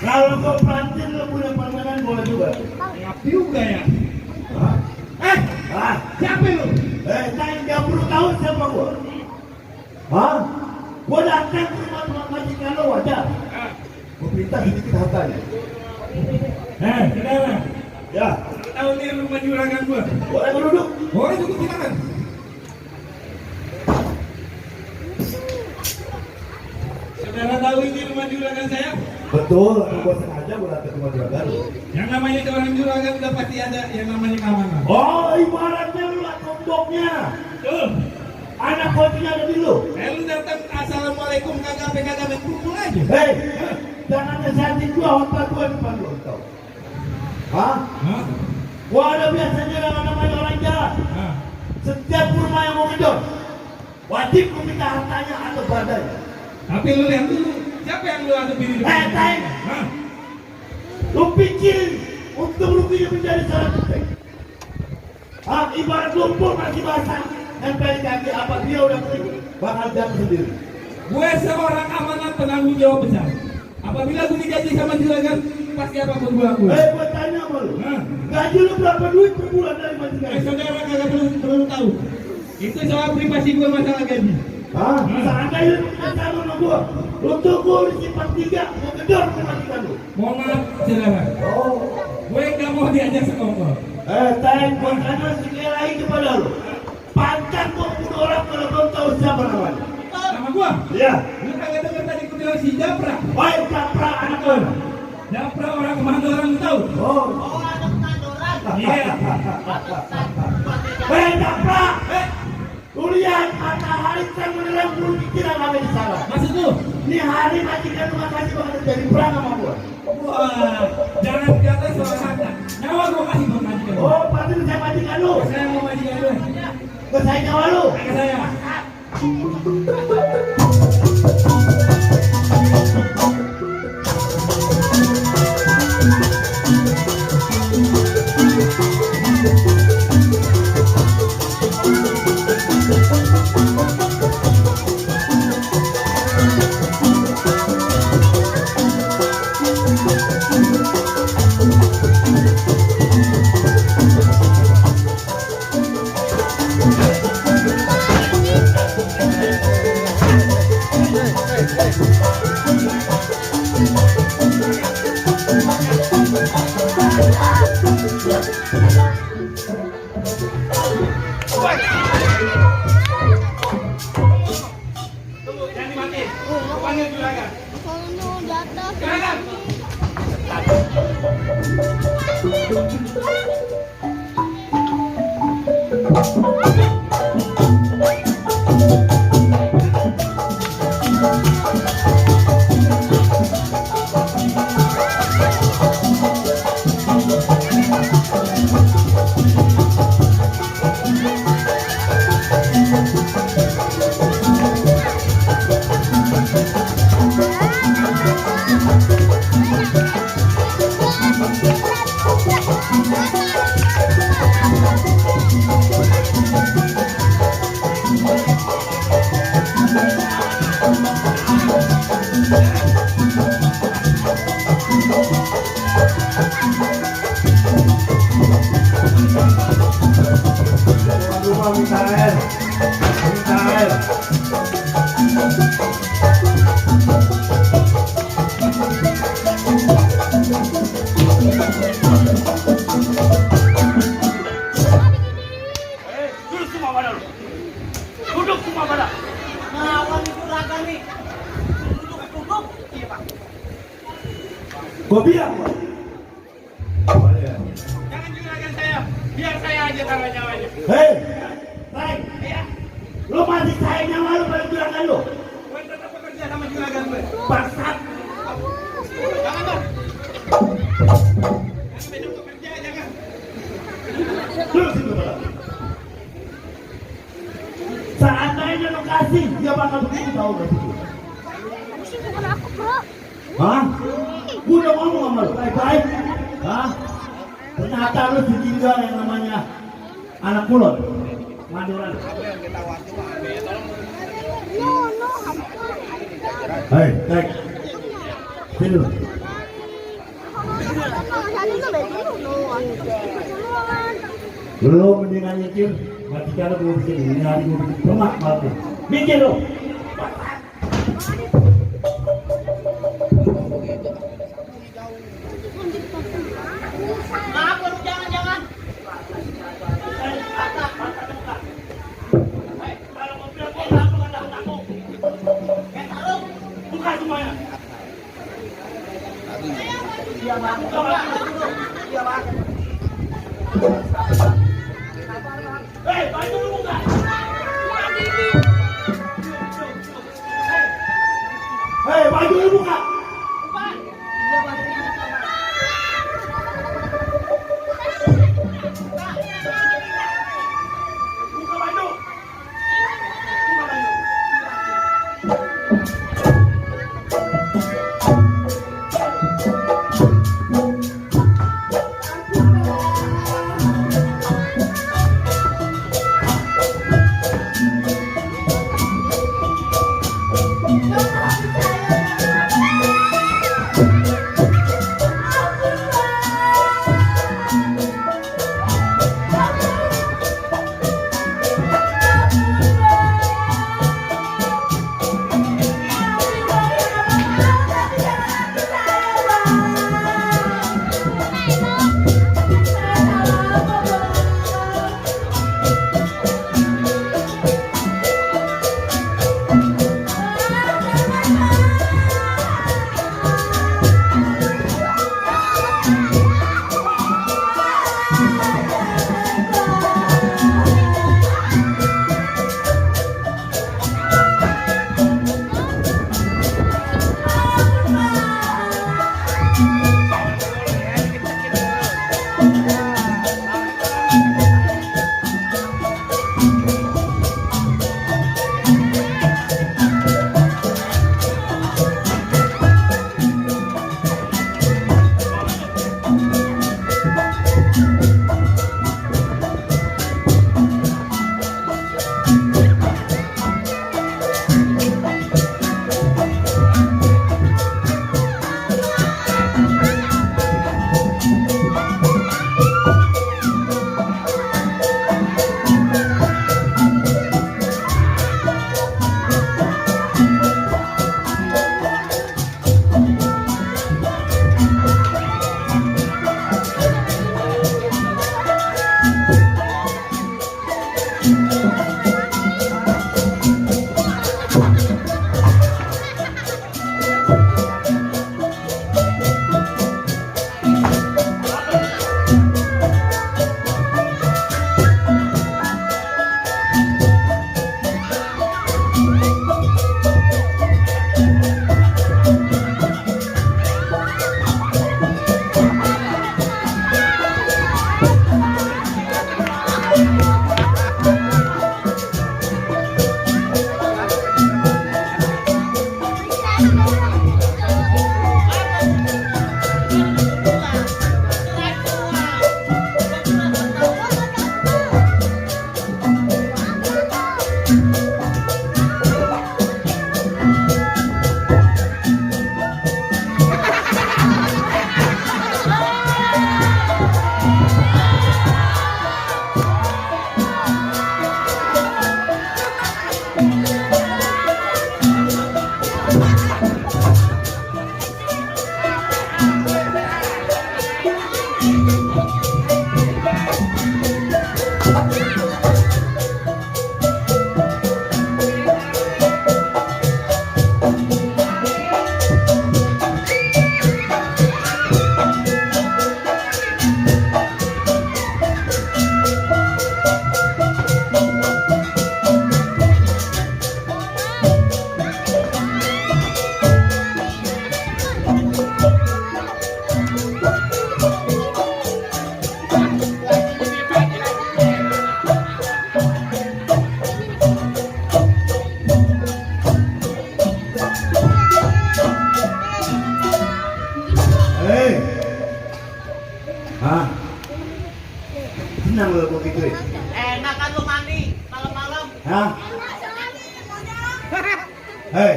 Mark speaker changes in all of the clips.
Speaker 1: Kalau kau pelantin lo punya permainan bola juga.
Speaker 2: Ngap juga ya.
Speaker 1: Hah?
Speaker 2: Siapa lu?
Speaker 1: Saya 30 tahun sama gua. Hah? Gua datang ke rumah majikan lo wajar. Gua minta sedikit hartanya.
Speaker 2: Saudara.
Speaker 1: Ya.
Speaker 2: Tahu nih rumah juragan gua.
Speaker 1: Boleh duduk.
Speaker 2: Boleh duduk, silakan. Saudara tahu ini rumah juragan saya?
Speaker 1: Betul, gua sengaja gua datang ke rumah juragan lo.
Speaker 2: Yang namanya orang juragan udah pasti ada yang namanya keamanan.
Speaker 1: Oh, ibaratnya lu lah tomboknya.
Speaker 2: Tuh.
Speaker 1: Anak kopinya ada di lu.
Speaker 2: Lu datang assalamualaikum kagak kumpul aja.
Speaker 1: Hei, jangan nasihatin gua, hotel gua depan lu, tau? Hah? Gua ada biasanya yang namanya orang jalan. Setiap rumah yang mau ngedor, wajib lu minta hartanya atau badannya.
Speaker 2: Tapi lu lihat dulu, siapa yang lu hadapin di depan?
Speaker 1: Teng. Lu pikir untuk rupiah menjadi seorang penting? Ibarat lumpur masih basah, nempel di kaki, apa dia udah kering, bakal jatuh sendiri.
Speaker 2: Gue seorang amanat penanggung jawab besar. Apabila gue digaji sama juragan, pasti apapun gue lakuin.
Speaker 1: Gue tanya sama lu, gaji lu berapa duit per bulan dari majikan?
Speaker 2: Saudara kagak perlu tahu. Itu soal privasi gue masalah gaji.
Speaker 1: Seandainya lu minta sama gua, lu tunggu di simpang 3, gua gedor ke majikan lu.
Speaker 2: Mohon maaf, saudara. Gue gak mau diajak sekongkol.
Speaker 1: Teng, gua tanya sekali lagi kepada lu. Pantas gua bunuh orang kalau kau tahu siapa namanya.
Speaker 2: Nama gue?
Speaker 1: Iya.
Speaker 2: Lu kagak denger tadi gue bilang si Japra.
Speaker 1: Woi, Japra anak mana?
Speaker 2: Japra orang kemandoran lu tahu?
Speaker 1: Anak Mandoran.
Speaker 2: Iya.
Speaker 1: Woi, Japra. Lu lihat matahari sedang menerang bulu pikiran apa di sana.
Speaker 2: Maksud lu?
Speaker 1: Ini hari majikan lu makasih banget jadi perang sama gua.
Speaker 2: Wah, jangan kata soal harta. Nyawa gue kasih buat majikan lu.
Speaker 1: Pasti saya majikan lu.
Speaker 2: Saya mau majikan lu.
Speaker 1: Saya nyawa lu.
Speaker 2: Kata saya. Jangan dimatiin. Panggil juragan. Juragan.
Speaker 1: Rumah minta air. Minta air.
Speaker 3: Duduk semua pada lu. Duduk semua pada.
Speaker 4: Ngawan juragan nih. Duduk. Iya, Pak.
Speaker 1: Gua bilang, Pak.
Speaker 3: Jangan juragan saya. Biar saya aja tanggung jawabnya.
Speaker 1: Hei, Rai,
Speaker 3: Iya.
Speaker 1: lu masih sayang nyawa lu pada juragan lu.
Speaker 3: Gue tetap bekerja sama juragan gue.
Speaker 1: Bangsat.
Speaker 3: Jangan dong. Jangan beda bekerja, jangan.
Speaker 1: Duduk situ, Pak. Seandainya lu kasih, dia bakal begitu tahu gak sih?
Speaker 5: Sih bukan aku, bro.
Speaker 1: Hah? Gua udah ngomong sama lu, baik-baik. Hah? Ternyata lu ditinggal yang namanya anak kulon. Maduran.
Speaker 5: No, apa?
Speaker 1: Hei, baik. Sini lu.
Speaker 5: Jadi tuh beda dulu.
Speaker 1: Lu mendingan nyicil, mati kalau gua bikin ini hari gua bikin lemak malam. Mikir lu.
Speaker 4: Maaf, baru jangan.
Speaker 3: Kalau mau bilang gue nggak pernah tahu. Buka semuanya.
Speaker 4: Iya, Bang. Iya, Bang.
Speaker 3: Hei, baju lu buka.
Speaker 1: Hei, baju lu buka.
Speaker 4: Iya, Bang.
Speaker 3: Buka baju. Buka baju.
Speaker 5: Thank you.
Speaker 1: gituin.
Speaker 4: Enak kan lu mandi malam-malam.
Speaker 1: Hah? Hei,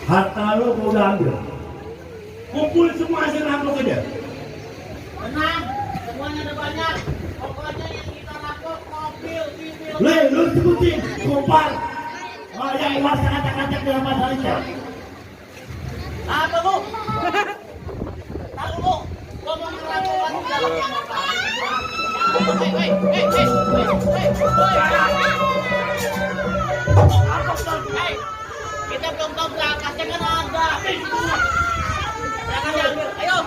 Speaker 1: harta lu gua udah ambil. Kumpul semua hasil rampok aja.
Speaker 4: Tenang, semuanya ada banyak. Pokoknya yang kita rampok mobil, video.
Speaker 1: Lu sebutin, kumpal. Oh, yang kuasa kacak-kacak dalam masalah itu.
Speaker 4: Apa lu? Tahu lu? Gua mau ngerampok lagi dalamnya apa? Hei, kita belum tahu berangkasnya kan ada. Jangan diambil, ayo.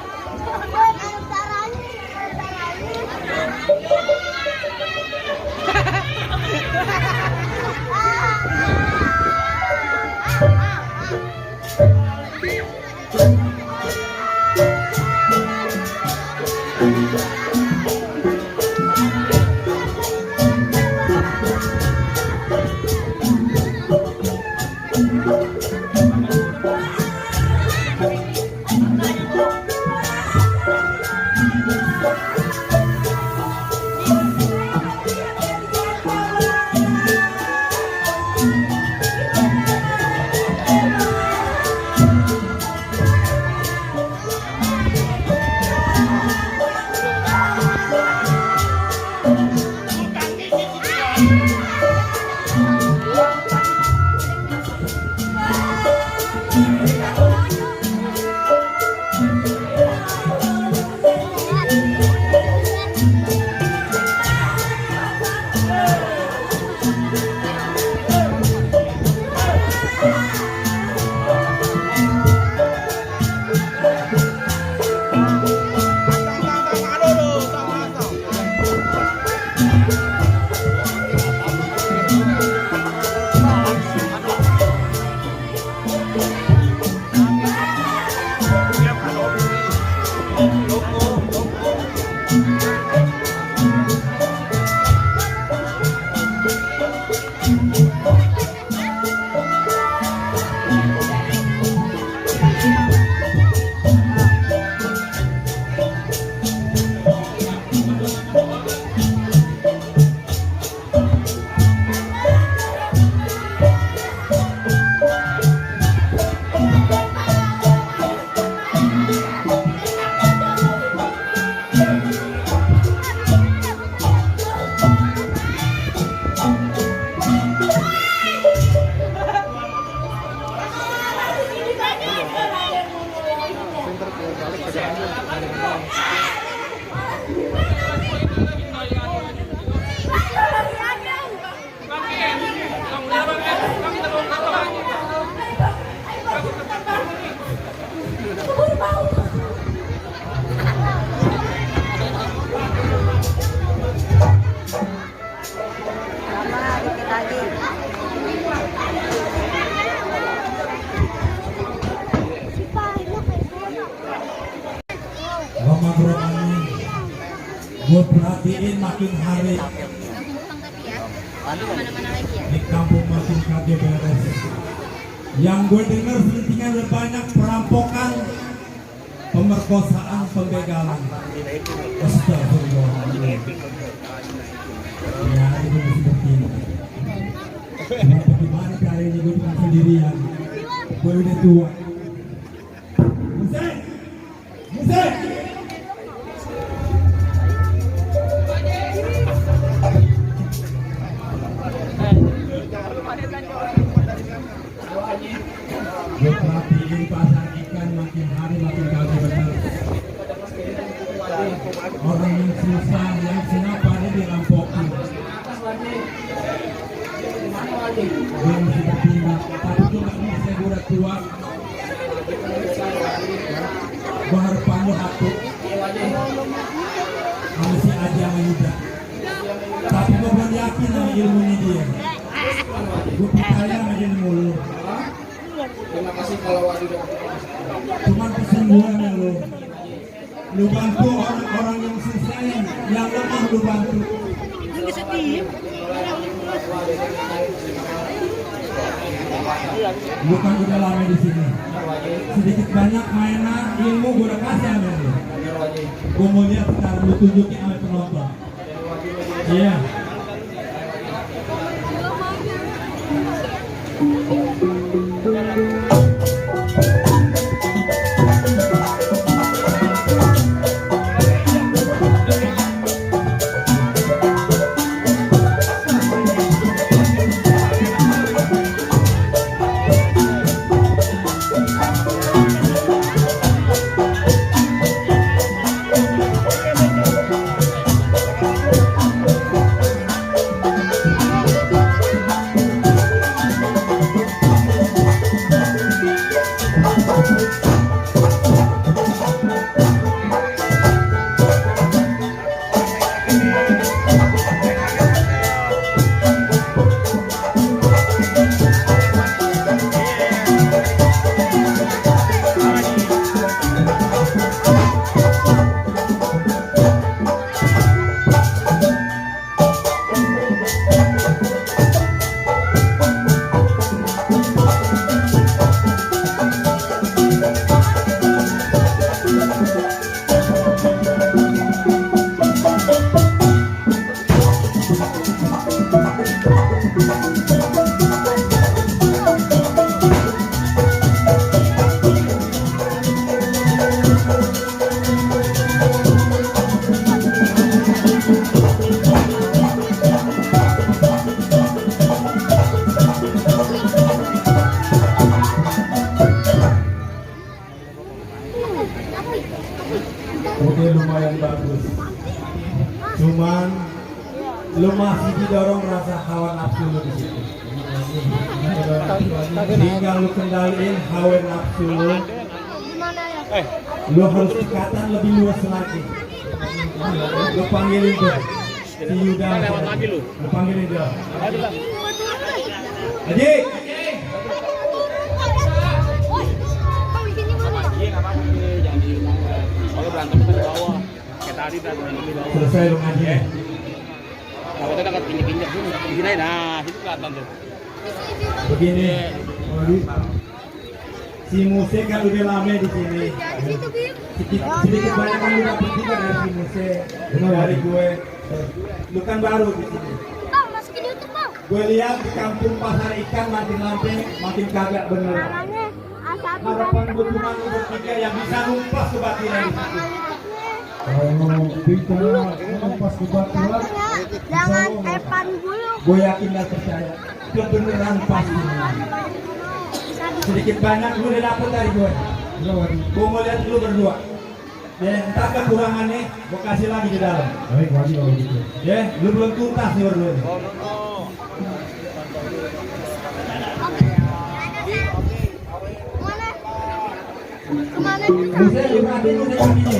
Speaker 2: Gue perhatiin makin hari di kampung makin kagak beres. Yang gue dengar selentingan udah banyak perampokan, pemerkosaan, pembegalan. Astagfirullah. Ya itu seperti ini. Cuma bagaimana caranya gue cuma sendirian. Gue udah tua. Musik! Musik! Gue perhatiin pasar ikan makin hari makin kagak bener. Orang yang susah, yang kenapa dia dirampokin. Gue mesti bertindak, tapi gue gak bisa, gue udah tua. Gue harapannya satu, sama si Aji sama Yuda. Tapi gue belum yakin sama ilmunya dia. Gue percaya sama dia mulu.
Speaker 6: Terima kasih kalau Wadi udah
Speaker 2: Cuman kesembuhannya lo. Lu bantu orang-orang yang susah, yang lemah lu bantu. Lu kan udah lama di sini. Sedikit banyak mainan ilmu gue udah kasih sama lu. Gue mau lihat sekarang lu tunjukin sama penonton. Iya. Oke, lumayan bagus. Cuman lu masih didorong rasa hawa nafsu lu di situ. Tinggal lu kendaliin hawa nafsu lu. Lu harus ikatan lebih luas lagi. Lu panggilin tuh si Yuda. Lu panggilin dia. Haji.
Speaker 3: Berantem kan di bawah kayak tadi berantem di bawah.
Speaker 2: Selesai lu ngaji ya.
Speaker 3: Kalau kita dekat injek dulu di sini, nah itu kelihatan tuh.
Speaker 2: Begini, si Muse kan udah lama di sini. Sedikit banyak kan udah bertiga dari si Muse, dari gue. Lu kan baru di sini.
Speaker 5: Bang, masukin YouTube bang.
Speaker 2: Gue lihat di kampung pasar ikan makin lampe, makin kagak bener.
Speaker 5: Caranya A1
Speaker 2: Harapan gue cuma lu bertiga yang bisa numpas kebatilan di situ.
Speaker 5: Kalau bicara numpas kebatilan, jangan Evan dulu.
Speaker 2: Gue yakin dan percaya, kebeneran pasti. Sedikit banyak lu udah dapet dari gue. Gue mau lihat lu berdua. Ya, entah kekurangannya, gue kasih lagi di dalam.
Speaker 7: Baik, wajib kalau gitu.
Speaker 2: Ya, lu belum tuntas nih berdua.
Speaker 5: Kemana?
Speaker 2: Bisa dimatiin lu deh kakinya.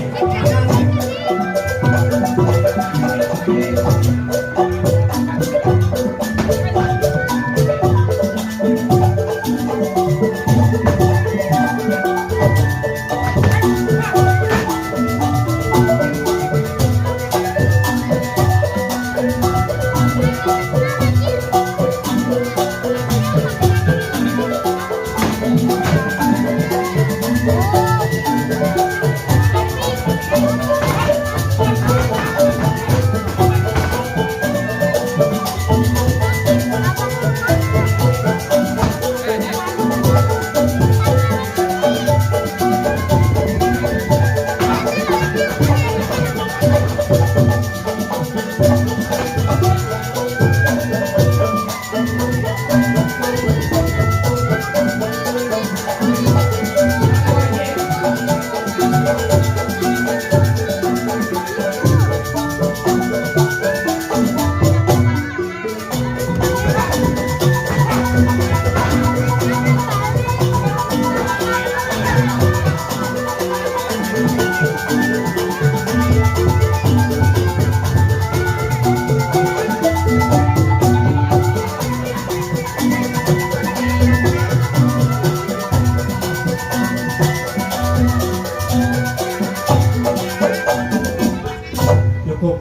Speaker 2: Cukup.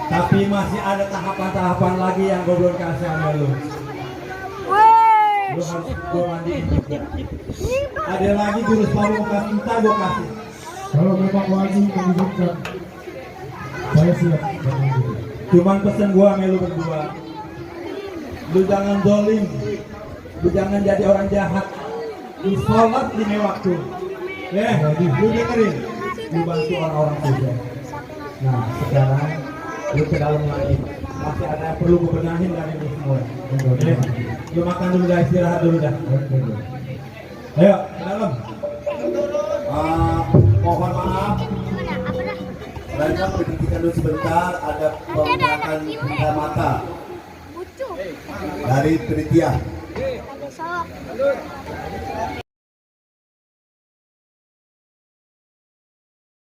Speaker 2: Tapi masih ada tahapan-tahapan lagi yang gue belum kasih sama lu. Lu harus gue mandiin juga. Ada lagi jurus baru mau kasih minta gue kasih.
Speaker 7: Kalau memang wajib menunjukkan, saya siap.
Speaker 2: Cuman pesen gua sama lu berdua. Lu jangan zolim. Lu jangan jadi orang jahat. Lu sholat lima waktu. Lu dengerin. Lu bantu orang-orang susah. Nah, sekarang lu ke dalam lagi. Masih ada yang perlu gue benahin dari ini semua. Lu makan dulu guys, istirahat dulu dah. Ayo, ke dalam.
Speaker 1: Mohon maaf,
Speaker 5: Mana? Apa dah?
Speaker 1: banyak pendidikan dulu sebentar. Ada penggunaan mata
Speaker 5: Bucu.
Speaker 1: dari Tritia.
Speaker 5: Ada sok.